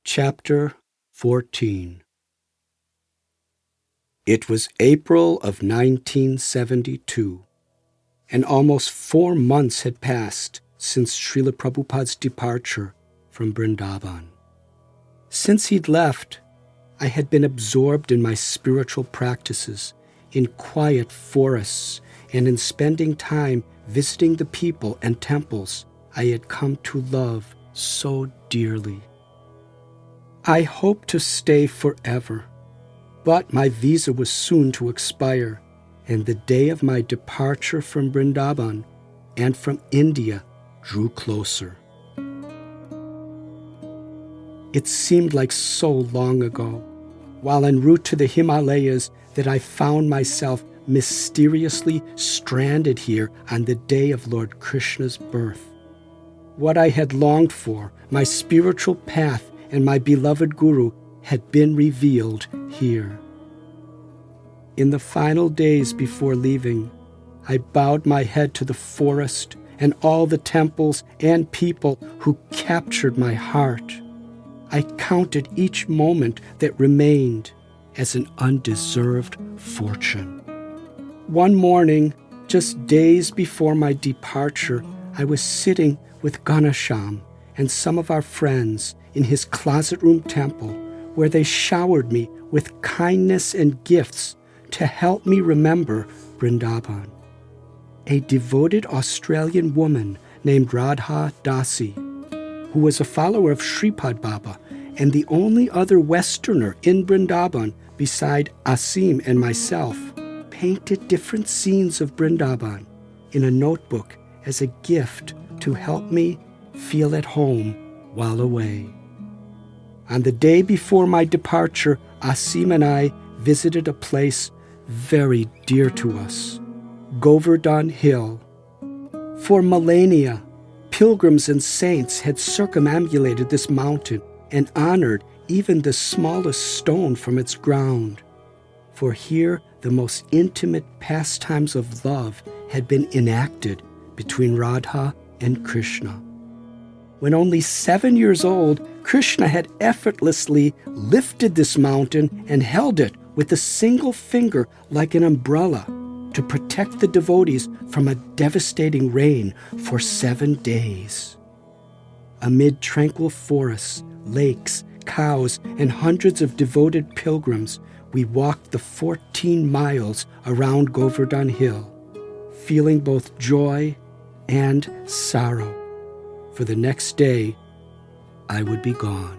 Chapter 14. It was April of 1972, and almost 4 months had passed since Srila Prabhupada's departure from Vrindavan. Since he'd left, I had been absorbed in my spiritual practices, in quiet forests, and in spending time visiting the people and temples I had come to love so dearly. I hoped to stay forever, but my visa was soon to expire, and the day of my departure from Vrindavan and from India drew closer. It seemed like so long ago, while en route to the Himalayas, that I found myself mysteriously stranded here on the day of Lord Krishna's birth. What I had longed for, my spiritual path and my beloved Guru, had been revealed here. In the final days before leaving, I bowed my head to the forest and all the temples and people who captured my heart. I counted each moment that remained as an undeserved fortune. One morning, just days before my departure, I was sitting with Ganesham and some of our friends in his closet room temple, where they showered me with kindness and gifts to help me remember Vrindavan. A devoted Australian woman named Radha Dasi, who was a follower of Shripad Baba and the only other Westerner in Vrindavan beside Asim and myself, painted different scenes of Vrindavan in a notebook as a gift to help me feel at home while away. On the day before my departure, Asim and I visited a place very dear to us, Govardhan Hill. For millennia, pilgrims and saints had circumambulated this mountain and honored even the smallest stone from its ground. For here the most intimate pastimes of love had been enacted between Radha and Krishna. When only 7 years old, Krishna had effortlessly lifted this mountain and held it with a single finger like an umbrella to protect the devotees from a devastating rain for 7 days. Amid tranquil forests, lakes, cows, and hundreds of devoted pilgrims, we walked the 14 miles around Govardhan Hill, feeling both joy and sorrow. For the next day, I would be gone.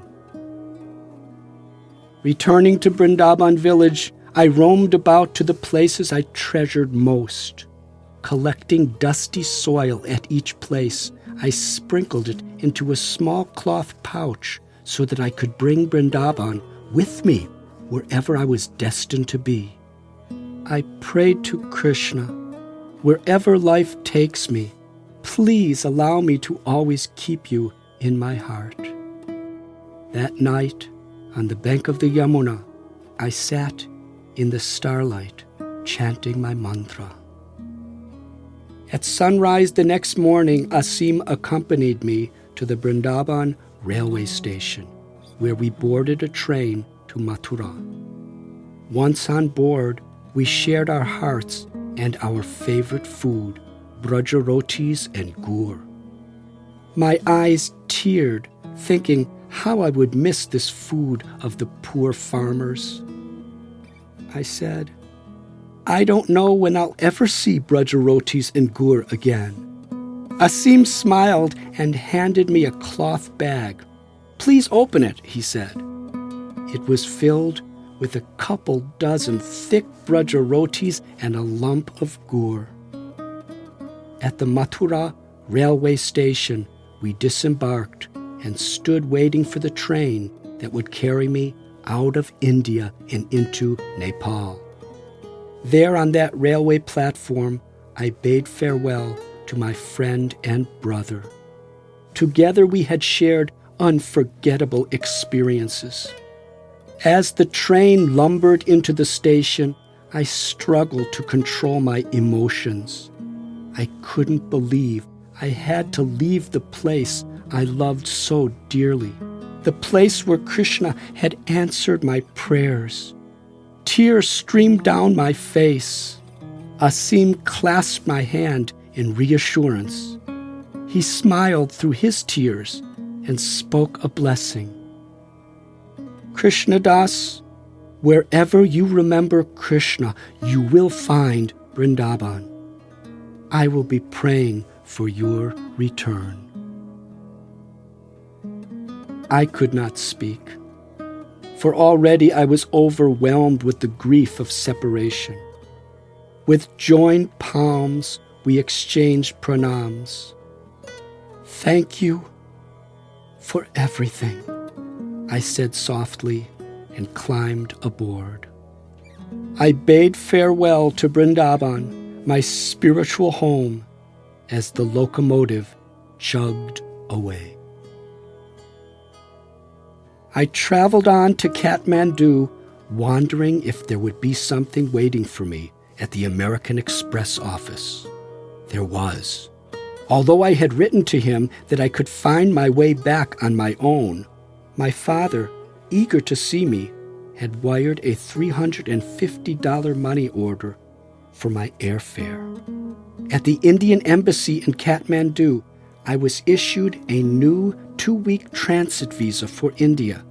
Returning to Vrindavan village, I roamed about to the places I treasured most. Collecting dusty soil at each place, I sprinkled it into a small cloth pouch so that I could bring Vrindavan with me wherever I was destined to be. I prayed to Krishna, wherever life takes me, please allow me to always keep you in my heart. That night, on the bank of the Yamuna, I sat in the starlight, chanting my mantra. At sunrise the next morning, Asim accompanied me to the Vrindavan railway station, where we boarded a train to Mathura. Once on board, we shared our hearts and our favorite food, braja rotis and gur. My eyes teared, thinking how I would miss this food of the poor farmers. I said, I don't know when I'll ever see braja rotis and gur again. Asim smiled and handed me a cloth bag. Please open it, he said. It was filled with a couple dozen thick braja rotis and a lump of gur. At the Mathura railway station, we disembarked and stood waiting for the train that would carry me out of India and into Nepal. There on that railway platform, I bade farewell to my friend and brother. Together we had shared unforgettable experiences. As the train lumbered into the station, I struggled to control my emotions. I couldn't believe I had to leave the place I loved so dearly, the place where Krishna had answered my prayers. Tears streamed down my face. Asim clasped my hand in reassurance. He smiled through his tears and spoke a blessing. Krishnadas, wherever you remember Krishna, you will find Vrindavan. I will be praying for your return. I could not speak, for already I was overwhelmed with the grief of separation. With joined palms, we exchanged pranams. Thank you for everything, I said softly and climbed aboard. I bade farewell to Vrindavan, my spiritual home, as the locomotive chugged away. I traveled on to Kathmandu, wondering if there would be something waiting for me at the American Express office. There was. Although I had written to him that I could find my way back on my own, my father, eager to see me, had wired a $350 money order for my airfare. At the Indian Embassy in Kathmandu, I was issued a new 2-week transit visa for India,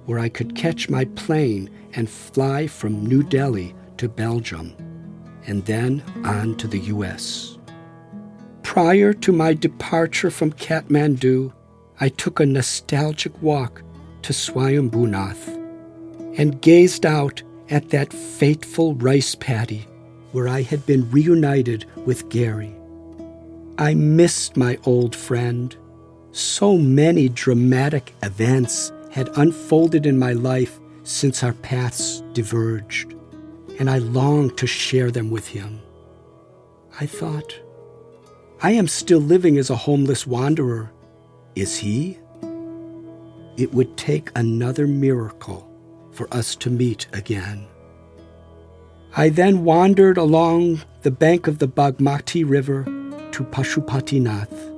where I could catch my plane and fly from New Delhi to Belgium, and then on to the U.S. Prior to my departure from Kathmandu, I took a nostalgic walk to Swayambhunath and gazed out at that fateful rice paddy where I had been reunited with Gary. I missed my old friend. So many dramatic events had unfolded in my life since our paths diverged, and I longed to share them with him. I thought, I am still living as a homeless wanderer. Is he? It would take another miracle for us to meet again. I then wandered along the bank of the Bagmati River to Pashupatinath.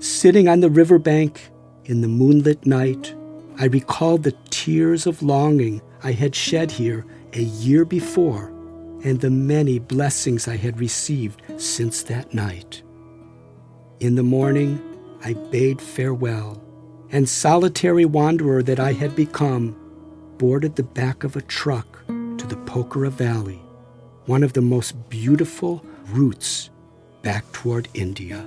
Sitting on the riverbank in the moonlit night, I recalled the tears of longing I had shed here a year before and the many blessings I had received since that night. In the morning, I bade farewell, and solitary wanderer that I had become, boarded the back of a truck to the Pokhara Valley, one of the most beautiful routes back toward India.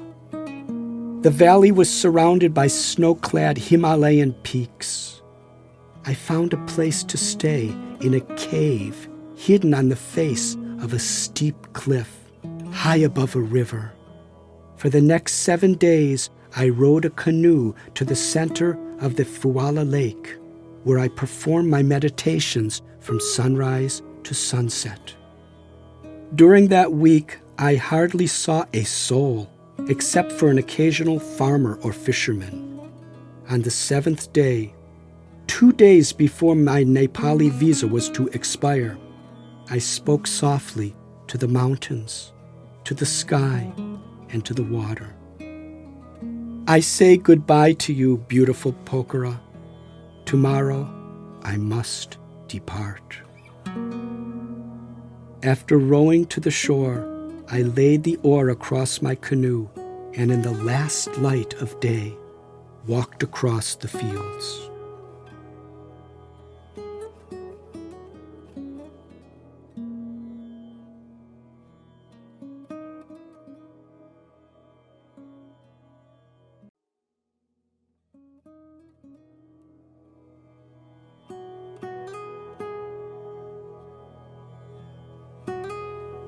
The valley was surrounded by snow-clad Himalayan peaks. I found a place to stay in a cave hidden on the face of a steep cliff, high above a river. For the next 7 days, I rowed a canoe to the center of the Fuala Lake, where I performed my meditations from sunrise to sunset. During that week, I hardly saw a soul, except for an occasional farmer or fisherman. On the 7th day, 2 days before my Nepali visa was to expire, I spoke softly to the mountains, to the sky, and to the water. I say goodbye to you, beautiful Pokhara. Tomorrow I must depart. After rowing to the shore, I laid the oar across my canoe and in the last light of day, walked across the fields.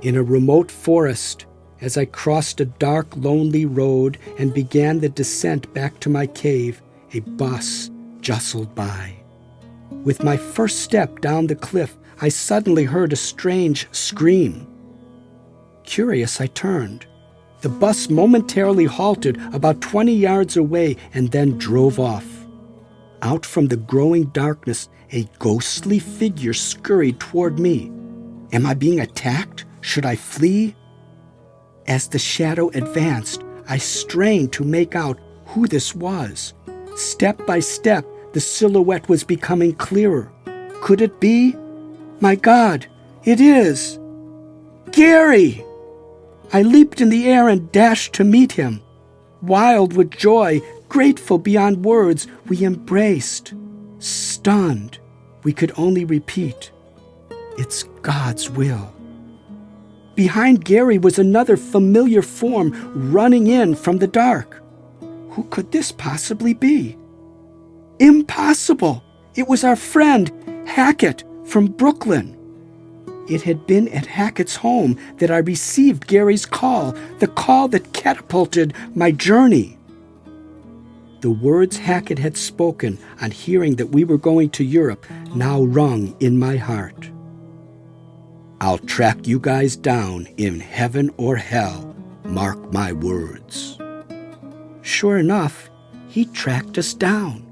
In a remote forest, as I crossed a dark, lonely road and began the descent back to my cave, a bus jostled by. With my first step down the cliff, I suddenly heard a strange scream. Curious, I turned. The bus momentarily halted about 20 yards away and then drove off. Out from the growing darkness, a ghostly figure scurried toward me. Am I being attacked? Should I flee? As the shadow advanced, I strained to make out who this was. Step by step, The silhouette was becoming clearer. Could it be? My God, it is! Gary! I leaped in the air and dashed to meet him. Wild with joy, grateful beyond words, we embraced. Stunned, we could only repeat, "It's God's will." Behind Gary was another familiar form running in from the dark. Who could this possibly be? Impossible! It was our friend, Hackett, from Brooklyn. It had been at Hackett's home that I received Gary's call, the call that catapulted my journey. The words Hackett had spoken on hearing that we were going to Europe now rung in my heart. "I'll track you guys down in heaven or hell, mark my words." Sure enough, he tracked us down,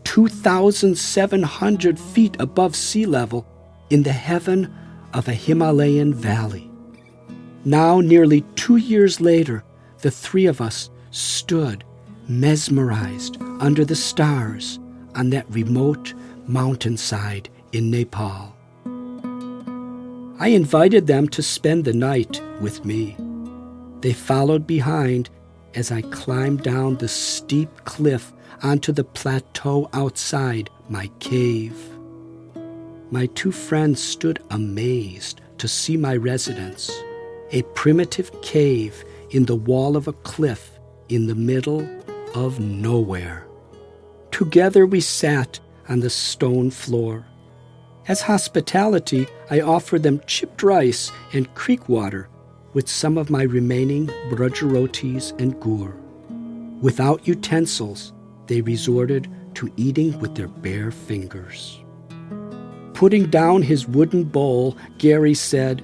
2,700 feet above sea level, in the heaven of a Himalayan valley. Now, nearly 2 years later, the three of us stood mesmerized under the stars on that remote mountainside in Nepal. I invited them to spend the night with me. They followed behind as I climbed down the steep cliff onto the plateau outside my cave. My two friends stood amazed to see my residence, a primitive cave in the wall of a cliff in the middle of nowhere. Together we sat on the stone floor. As hospitality, I offered them chipped rice and creek water with some of my remaining braj rotis and gur. Without utensils, they resorted to eating with their bare fingers. Putting down his wooden bowl, Gary said,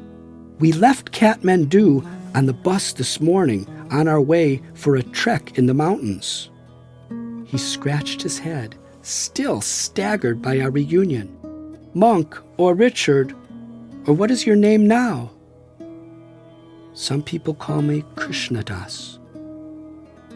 "We left Kathmandu on the bus this morning on our way for a trek in the mountains." He scratched his head, still staggered by our reunion. "Monk or Richard, or what is your name now?" "Some people call me Krishnadas."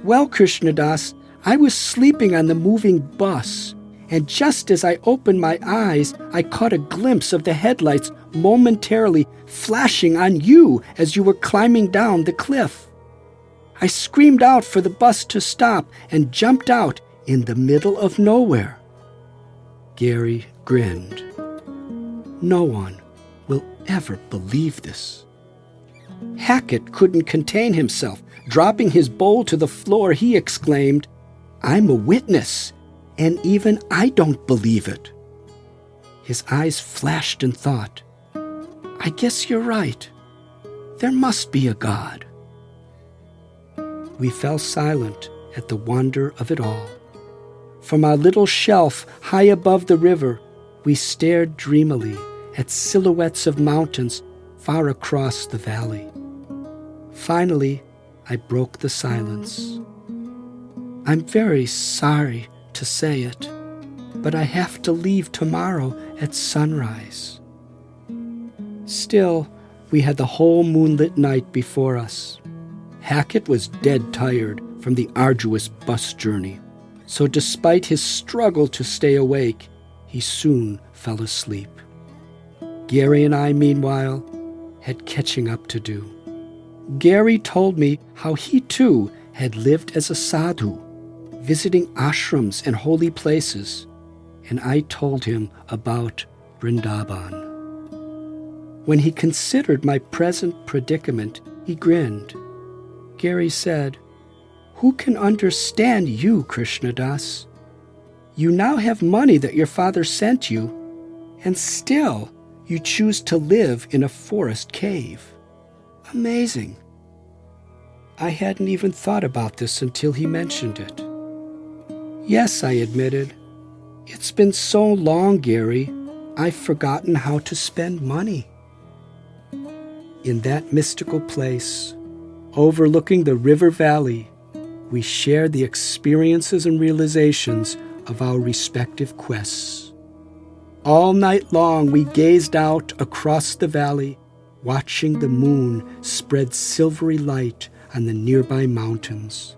"Well, Krishnadas, I was sleeping on the moving bus, and just as I opened my eyes, I caught a glimpse of the headlights momentarily flashing on you as you were climbing down the cliff. I screamed out for the bus to stop and jumped out in the middle of nowhere." Gary grinned. "No one will ever believe this." Hackett couldn't contain himself. Dropping his bowl to the floor, he exclaimed, "I'm a witness, and even I don't believe it." His eyes flashed in thought. "I guess you're right. There must be a God." We fell silent at the wonder of it all. From our little shelf high above the river, we stared dreamily at silhouettes of mountains far across the valley. Finally, I broke the silence. "I'm very sorry to say it, but I have to leave tomorrow at sunrise." Still, we had the whole moonlit night before us. Hackett was dead tired from the arduous bus journey, so despite his struggle to stay awake, he soon fell asleep. Gary and I, meanwhile, had catching up to do. Gary told me how he too had lived as a sadhu, visiting ashrams and holy places, and I told him about Vrindavan. When he considered my present predicament, he grinned. Gary said, "Who can understand you, Krishnadas? You now have money that your father sent you, and still you choose to live in a forest cave. Amazing." I hadn't even thought about this until he mentioned it. "Yes," I admitted. "It's been so long, Gary, I've forgotten how to spend money." In that mystical place, overlooking the river valley, we shared the experiences and realizations of our respective quests. All night long we gazed out across the valley, watching the moon spread silvery light on the nearby mountains.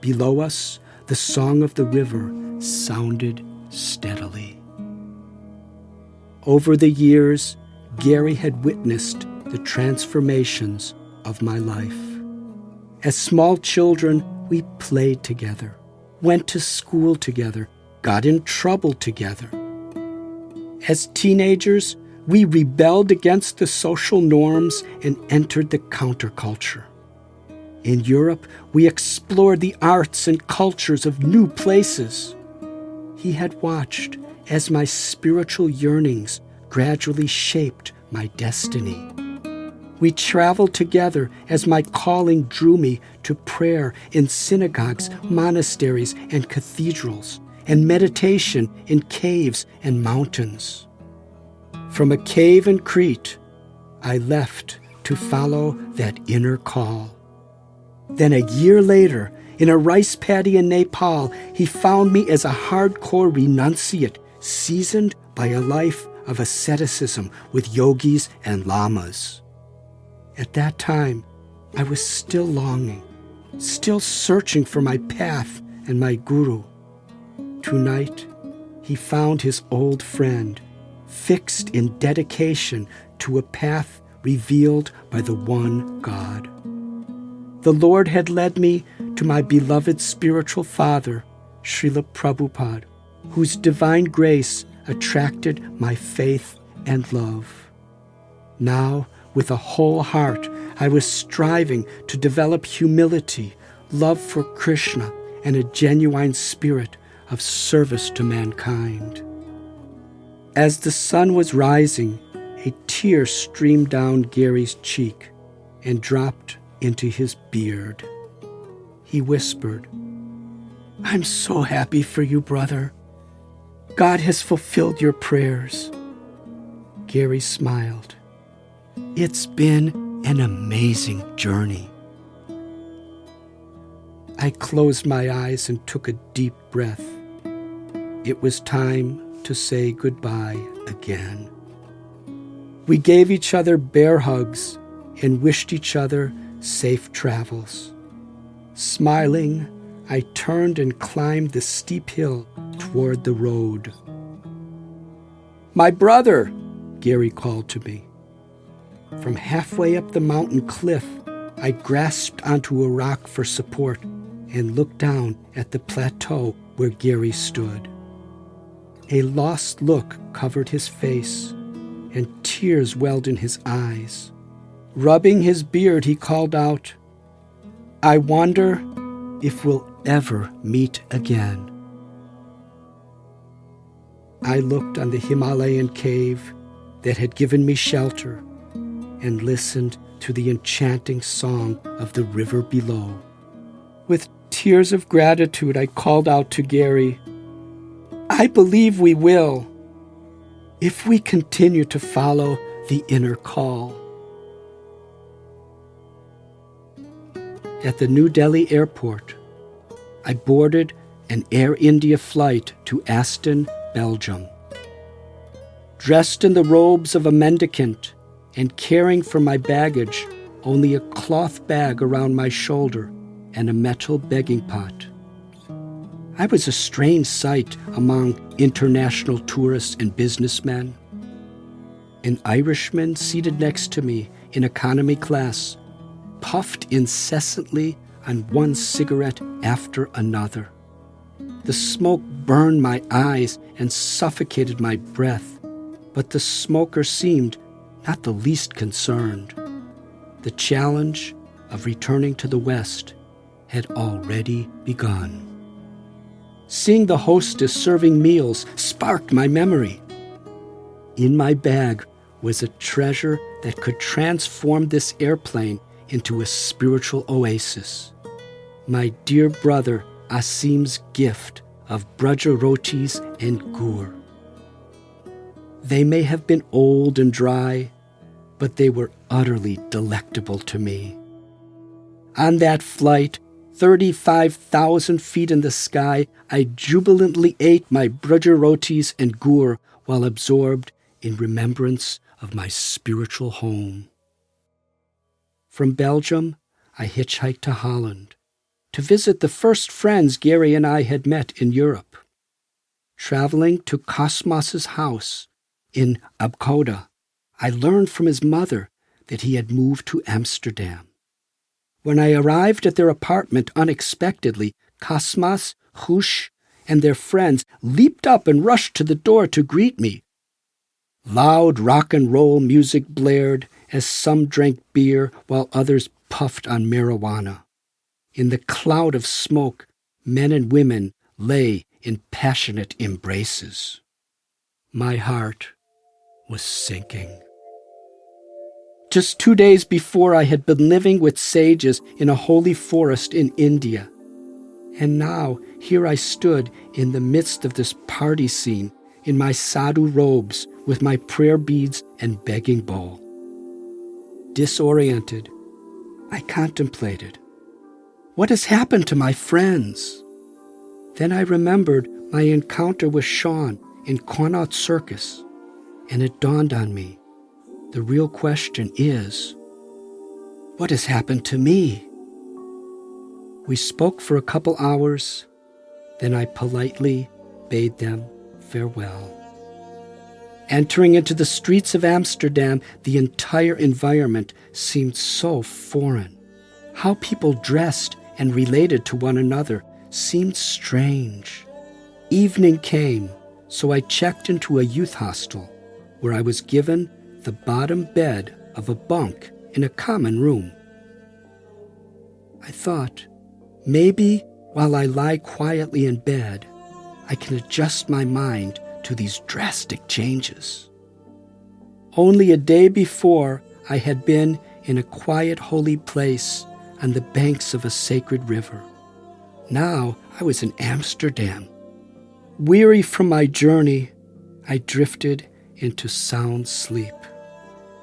Below us, the song of the river sounded steadily. Over the years, Gary had witnessed the transformations of my life. As small children, we played together, went to school together, got in trouble together. As teenagers, we rebelled against the social norms and entered the counterculture. In Europe, we explored the arts and cultures of new places. He had watched as my spiritual yearnings gradually shaped my destiny. We traveled together as my calling drew me to prayer in synagogues, monasteries, and cathedrals, and meditation in caves and mountains. From a cave in Crete, I left to follow that inner call. Then a year later, in a rice paddy in Nepal, he found me as a hardcore renunciate, seasoned by a life of asceticism with yogis and lamas. At that time, I was still longing, still searching for my path and my guru. Tonight, he found his old friend, fixed in dedication to a path revealed by the one God. The Lord had led me to my beloved spiritual father, Srila Prabhupada, whose divine grace attracted my faith and love. Now, with a whole heart, I was striving to develop humility, love for Krishna, and a genuine spirit of service to mankind. As the sun was rising, a tear streamed down Gary's cheek and dropped into his beard. He whispered, "I'm so happy for you, brother. God has fulfilled your prayers." Gary smiled. "It's been an amazing journey." I closed my eyes and took a deep breath. It was time to say goodbye again. We gave each other bear hugs and wished each other safe travels. Smiling, I turned and climbed the steep hill toward the road. "My brother!" Gary called to me. From halfway up the mountain cliff, I grasped onto a rock for support and looked down at the plateau where Gary stood. A lost look covered his face, and tears welled in his eyes. Rubbing his beard, he called out, "I wonder if we'll ever meet again." I looked on the Himalayan cave that had given me shelter and listened to the enchanting song of the river below. With tears of gratitude, I called out to Gary, "I believe we will, if we continue to follow the inner call." At the New Delhi airport, I boarded an Air India flight to Aston, Belgium. Dressed in the robes of a mendicant and carrying for my baggage only a cloth bag around my shoulder and a metal begging pot. I was a strange sight among international tourists and businessmen. An Irishman seated next to me in economy class puffed incessantly on one cigarette after another. The smoke burned my eyes and suffocated my breath, but the smoker seemed not the least concerned. The challenge of returning to the West had already begun. Seeing the hostess serving meals sparked my memory. In my bag was a treasure that could transform this airplane into a spiritual oasis. My dear brother Asim's gift of braja rotis and gur. They may have been old and dry, but they were utterly delectable to me. On that flight, 35,000 feet in the sky, I jubilantly ate my braja rotis and gur while absorbed in remembrance of my spiritual home. From Belgium, I hitchhiked to Holland to visit the first friends Gary and I had met in Europe. Traveling to Cosmos's house in Abcoda, I learned from his mother that he had moved to Amsterdam. When I arrived at their apartment unexpectedly, Cosmas, Hush, and their friends leaped up and rushed to the door to greet me. Loud rock and roll music blared as some drank beer while others puffed on marijuana. In the cloud of smoke, men and women lay in passionate embraces. My heart was sinking. Just 2 days before, I had been living with sages in a holy forest in India. And now, here I stood in the midst of this party scene, in my sadhu robes, with my prayer beads and begging bowl. Disoriented, I contemplated. What has happened to my friends? Then I remembered my encounter with Sean in Connaught Circus, and it dawned on me. The real question is, what has happened to me? We spoke for a couple hours, then I politely bade them farewell. Entering into the streets of Amsterdam, the entire environment seemed so foreign. How people dressed and related to one another seemed strange. Evening came, so I checked into a youth hostel, where I was given the bottom bed of a bunk in a common room. I thought, maybe while I lie quietly in bed, I can adjust my mind to these drastic changes. Only a day before, I had been in a quiet, holy place on the banks of a sacred river. Now I was in Amsterdam. Weary from my journey, I drifted into sound sleep.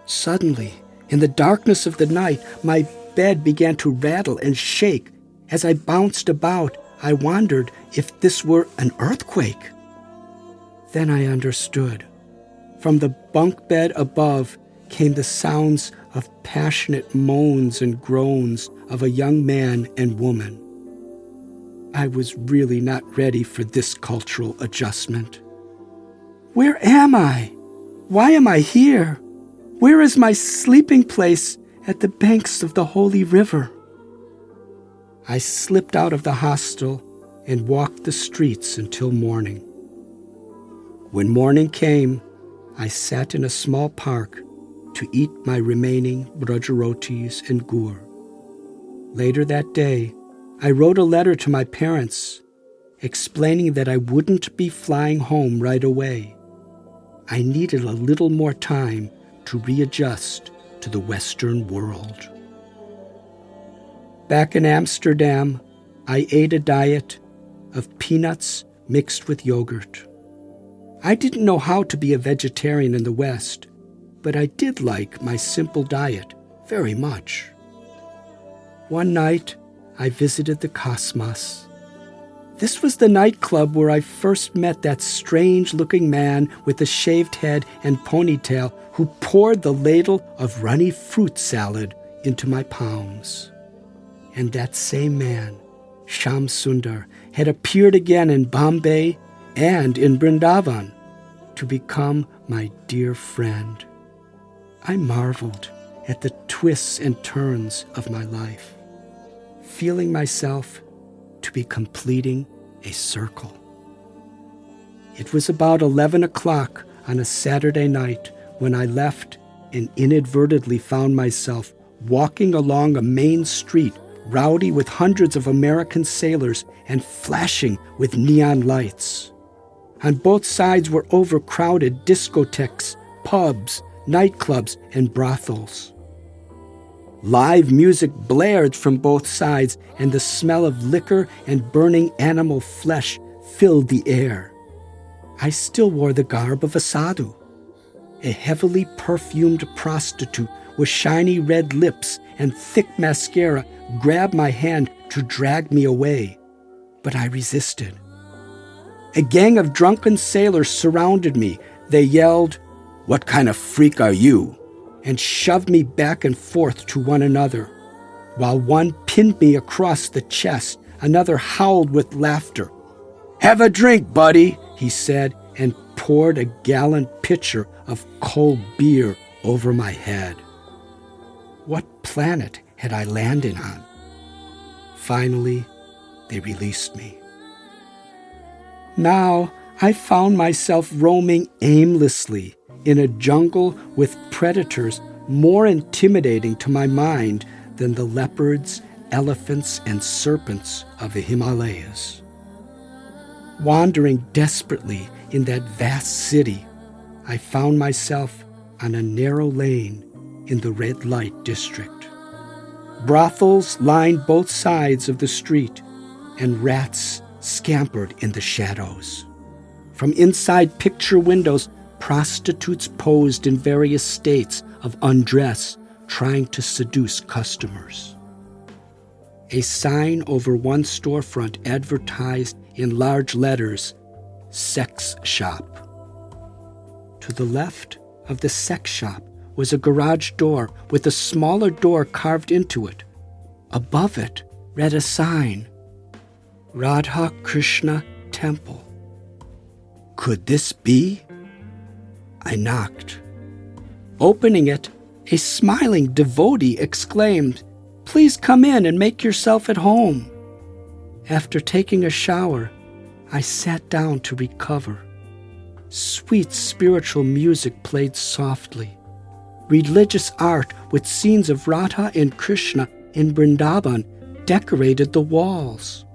Suddenly, in the darkness of the night, my bed began to rattle and shake. As I bounced about, I wondered if this were an earthquake. Then I understood. From the bunk bed above came the sounds of passionate moans and groans of a young man and woman. I was really not ready for this cultural adjustment. Where am I? Why am I here? Where is my sleeping place at the banks of the holy river? I slipped out of the hostel and walked the streets until morning. When morning came, I sat in a small park to eat my remaining brajarotis and gur. Later that day, I wrote a letter to my parents explaining that I wouldn't be flying home right away. I needed a little more time to readjust to the Western world. Back in Amsterdam, I ate a diet of peanuts mixed with yogurt. I didn't know how to be a vegetarian in the West, but I did like my simple diet very much. One night, I visited the Cosmos. This was the nightclub where I first met that strange-looking man with the shaved head and ponytail who poured the ladle of runny fruit salad into my palms. And that same man, Shyam Sundar, had appeared again in Bombay and in Vrindavan to become my dear friend. I marveled at the twists and turns of my life, feeling myself to be completing a circle. It was about 11 o'clock on a Saturday night when I left and inadvertently found myself walking along a main street rowdy with hundreds of American sailors and flashing with neon lights. On both sides were overcrowded discotheques, pubs, nightclubs, and brothels. Live music blared from both sides, and the smell of liquor and burning animal flesh filled the air. I still wore the garb of a sadhu. A heavily perfumed prostitute with shiny red lips and thick mascara grabbed my hand to drag me away, but I resisted. A gang of drunken sailors surrounded me. They yelled, "What kind of freak are you?" and shoved me back and forth to one another. While one pinned me across the chest, another howled with laughter. "Have a drink, buddy," he said, and poured a gallon pitcher of cold beer over my head. What planet had I landed on? Finally, they released me. Now I found myself roaming aimlessly in a jungle with predators more intimidating to my mind than the leopards, elephants, and serpents of the Himalayas. Wandering desperately in that vast city, I found myself on a narrow lane in the red light district. Brothels lined both sides of the street, and rats scampered in the shadows. From inside picture windows, prostitutes posed in various states of undress, trying to seduce customers. A sign over one storefront advertised in large letters, "Sex Shop." To the left of the sex shop was a garage door with a smaller door carved into it. Above it read a sign, "Radha Krishna Temple." Could this be? I knocked. Opening it, a smiling devotee exclaimed, "Please come in and make yourself at home." After taking a shower, I sat down to recover. Sweet spiritual music played softly. Religious art with scenes of Radha and Krishna in Vrindavan decorated the walls.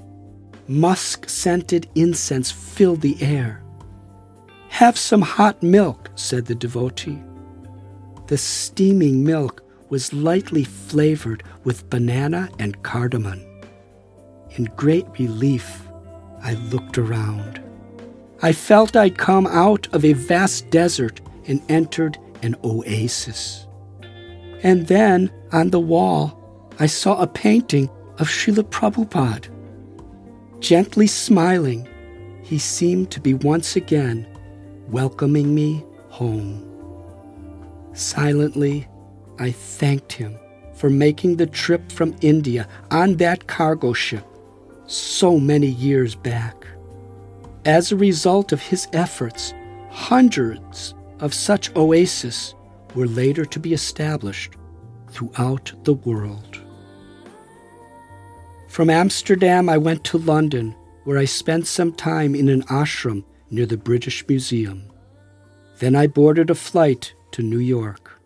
Musk-scented incense filled the air. "Have some hot milk," said the devotee. The steaming milk was lightly flavored with banana and cardamom. In great relief, I looked around. I felt I'd come out of a vast desert and entered an oasis. And then, on the wall, I saw a painting of Srila Prabhupada. Gently smiling, he seemed to be once again welcoming me home. Silently, I thanked him for making the trip from India on that cargo ship so many years back. As a result of his efforts, hundreds of such oases were later to be established throughout the world. From Amsterdam, I went to London, where I spent some time in an ashram near the British Museum. Then I boarded a flight to New York.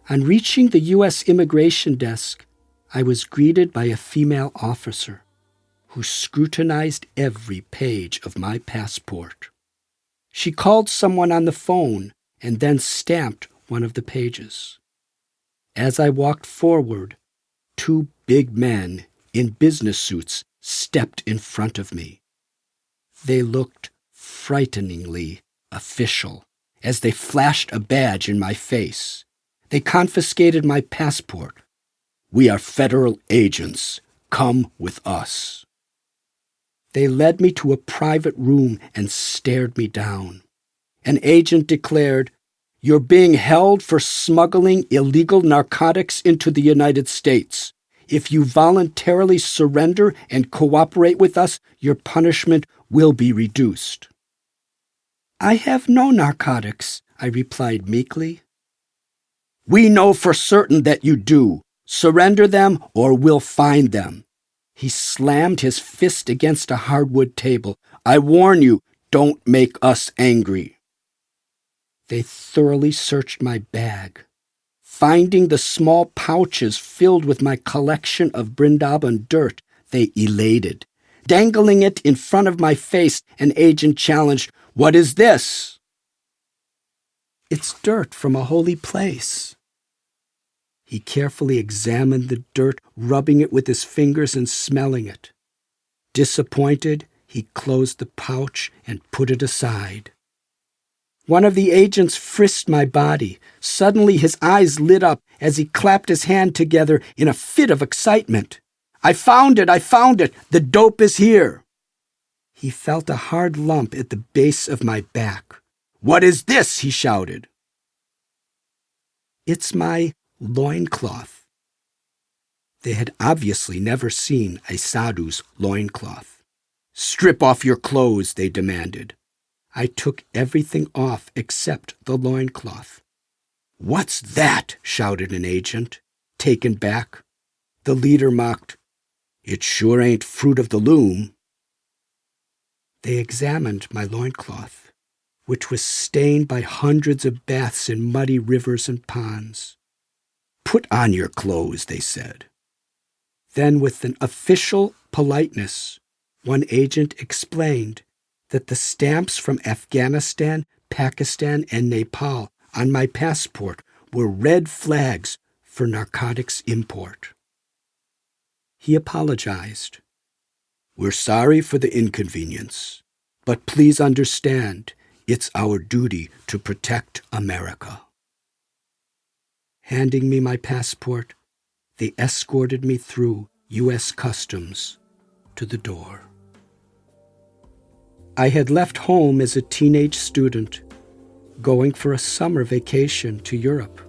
On reaching the U.S. immigration desk, I was greeted by a female officer who scrutinized every page of my passport. She called someone on the phone and then stamped one of the pages. As I walked forward, two big men in business suits stepped in front of me. They looked frighteningly official as they flashed a badge in my face. They confiscated my passport. "We are federal agents. Come with us." They led me to a private room and stared me down. An agent declared, "You're being held for smuggling illegal narcotics into the United States. If you voluntarily surrender and cooperate with us, your punishment will be reduced." "I have no narcotics," I replied meekly. "We know for certain that you do. Surrender them or we'll find them." He slammed his fist against a hardwood table. "I warn you, don't make us angry." They thoroughly searched my bag. Finding the small pouches filled with my collection of Vrindavan dirt, they elated. Dangling it in front of my face, an agent challenged, "What is this?" "It's dirt from a holy place." He carefully examined the dirt, rubbing it with his fingers and smelling it. Disappointed, he closed the pouch and put it aside. One of the agents frisked my body. Suddenly his eyes lit up as he clapped his hand together in a fit of excitement. I found it! The dope is here!" He felt a hard lump at the base of my back. "What is this?" he shouted. "It's my loincloth." They had obviously never seen a sadhu's loincloth. "Strip off your clothes," they demanded. I took everything off except the loincloth. "What's that?" shouted an agent, taken back. The leader mocked, "It sure ain't fruit of the loom." They examined my loincloth, which was stained by hundreds of baths in muddy rivers and ponds. "Put on your clothes," they said. Then, with an official politeness, one agent explained that the stamps from Afghanistan, Pakistan, and Nepal on my passport were red flags for narcotics import. He apologized. "We're sorry for the inconvenience, but please understand, it's our duty to protect America." Handing me my passport, they escorted me through U.S. Customs to the door. I had left home as a teenage student, going for a summer vacation to Europe,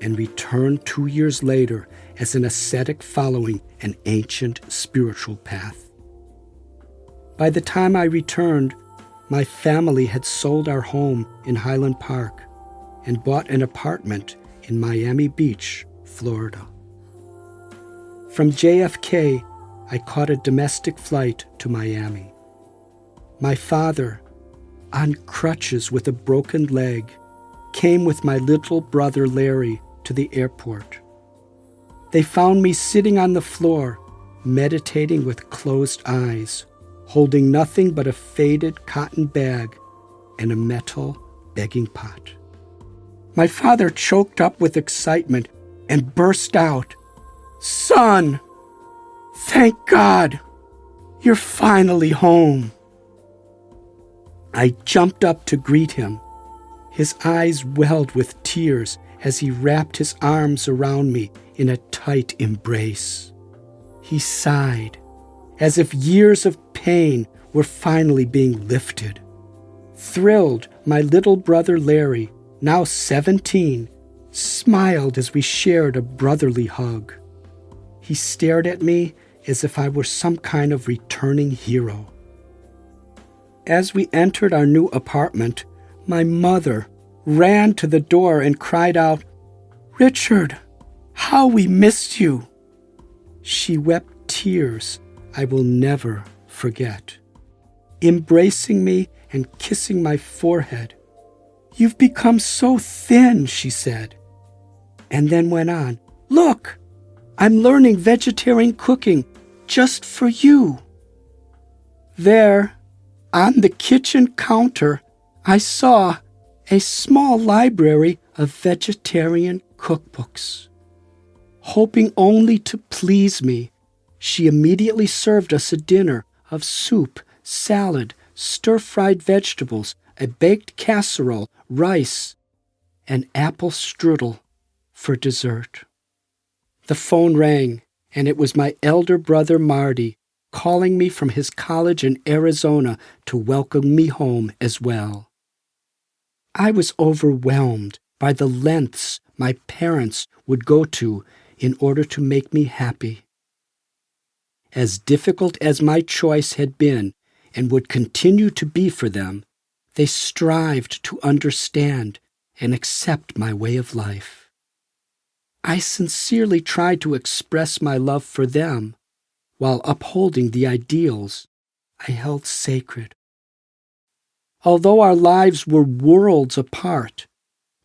and returned 2 years later as an ascetic following an ancient spiritual path. By the time I returned, my family had sold our home in Highland Park and bought an apartment in Miami Beach, Florida. From JFK, I caught a domestic flight to Miami. My father, on crutches with a broken leg, came with my little brother Larry to the airport. They found me sitting on the floor, meditating with closed eyes, holding nothing but a faded cotton bag and a metal begging pot. My father choked up with excitement and burst out, "Son, thank God, you're finally home." I jumped up to greet him. His eyes welled with tears as he wrapped his arms around me in a tight embrace. He sighed, as if years of pain were finally being lifted. Thrilled, my little brother Larry, now 17, smiled as we shared a brotherly hug. He stared at me as if I were some kind of returning hero. As we entered our new apartment, my mother ran to the door and cried out, "Richard, how we missed you!" She wept tears I will never forget, embracing me and kissing my forehead. "You've become so thin," she said, and then went on, "Look, I'm learning vegetarian cooking just for you." There, on the kitchen counter, I saw a small library of vegetarian cookbooks. Hoping only to please me, she immediately served us a dinner of soup, salad, stir-fried vegetables, a baked casserole, rice, and apple strudel for dessert. The phone rang, and it was my elder brother Marty calling me from his college in Arizona to welcome me home as well. I was overwhelmed by the lengths my parents would go to in order to make me happy. As difficult as my choice had been and would continue to be for them, they strived to understand and accept my way of life. I sincerely tried to express my love for them while upholding the ideals I held sacred. Although our lives were worlds apart,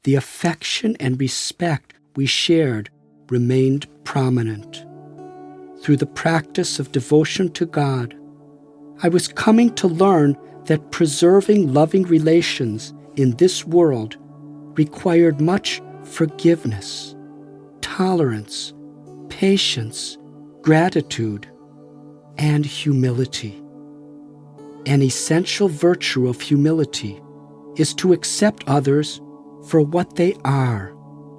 the affection and respect we shared remained prominent. Through the practice of devotion to God, I was coming to learn that preserving loving relations in this world required much forgiveness, tolerance, patience, gratitude, and humility. An essential virtue of humility is to accept others for what they are,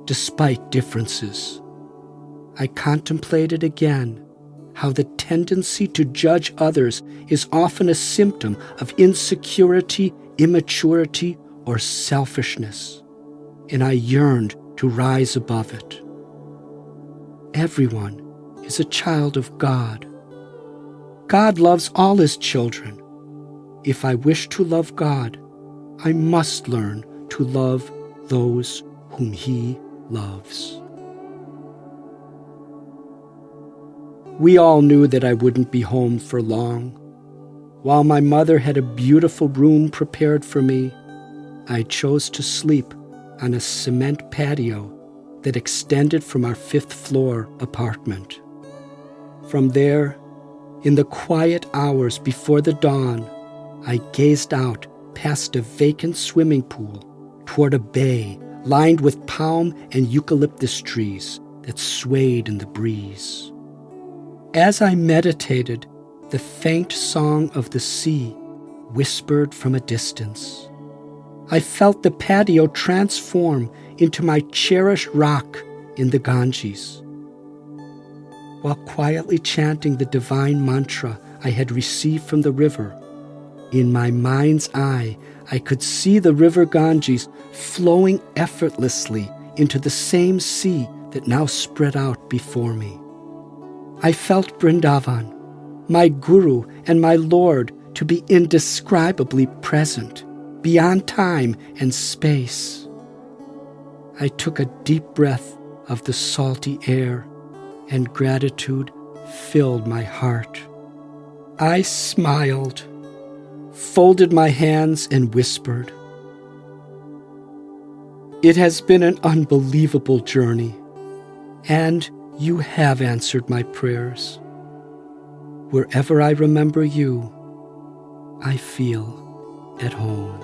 despite differences. I contemplated again how the tendency to judge others is often a symptom of insecurity, immaturity, or selfishness, and I yearned to rise above it. Everyone is a child of God. God loves all his children. If I wish to love God, I must learn to love those whom He loves. We all knew that I wouldn't be home for long. While my mother had a beautiful room prepared for me, I chose to sleep on a cement patio that extended from our 5th floor apartment. From there, in the quiet hours before the dawn, I gazed out past a vacant swimming pool toward a bay lined with palm and eucalyptus trees that swayed in the breeze. As I meditated, the faint song of the sea whispered from a distance. I felt the patio transform into my cherished rock in the Ganges. While quietly chanting the divine mantra I had received from the river, in my mind's eye, I could see the river Ganges flowing effortlessly into the same sea that now spread out before me. I felt Vrindavan, my Guru and my Lord, to be indescribably present, beyond time and space. I took a deep breath of the salty air, and gratitude filled my heart. I smiled, folded my hands, and whispered, "It has been an unbelievable journey, and you have answered my prayers. Wherever I remember you, I feel at home."